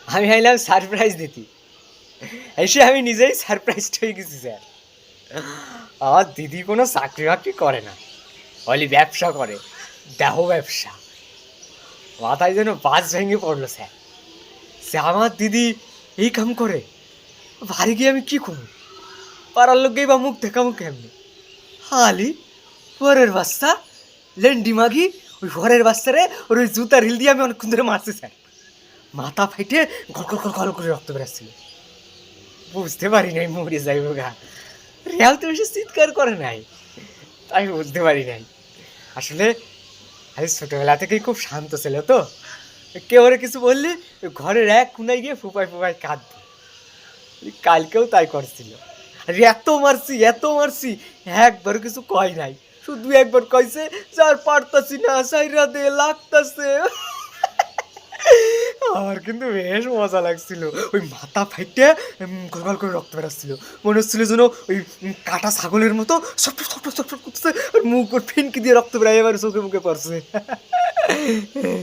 আমি আইলাম সারপ্রাইজ দিতে, এসে আমি নিজেই সারপ্রাইজড হয়ে গেছি স্যার। আমার দিদি কোনো চাকরি বাকরি করে না, অলি ব্যবসা করে, দেহ ব্যবসা। মাথায় যেন বাস ভেঙে পড়লো স্যার। সে আমার দিদি এই কাম করে, বাড়ি গিয়ে আমি কি করবো? পাড়ার লোককেই বা মুখ দেখাবো কেমনি? হালি পরের বাচ্চা লেন্ডি মাগি, ওই ঘরের বাচ্চারে ওর ওই জুতার হিল দিয়ে আমি অনেকক্ষণ ধরে মারছি স্যার। মাথা ফাইটে ঘর ঘর ঘর ঘর করে রক্ত বেরাচ্ছিল। বুঝতে পারি নাই মরে যাইব গা। রেয়াল তো বেশি চিৎকার করে নাই, তাই বুঝতে পারি নাই। আসলে আমি ছোটবেলা থেকেই খুব শান্ত ছিল তো, কেউ ওরে কিছু বললে ঘরের এক কোনায় গিয়ে ফুপাই ফুপাই কাঁদবে। কালকেও তাই করছিল। আর এত মারছি, একবার কিছু কয় নাই, শুধু একবার কইছে যার পারতাছি না সাইরা দে লাগতাছে। আমার কিন্তু বেশ মজা লাগছিল। ওই মাথা ফাইটে গলগল করে রক্ত বেরাচ্ছিল, মনে হচ্ছিল যেন ওই কাটা ছাগলের মতো ছটফট ছটফট ছটফট করতেছে, আর মুখ ওর ফিনকি দিয়ে রক্ত বেরাই এবার চোখে মুখে পড়ছে।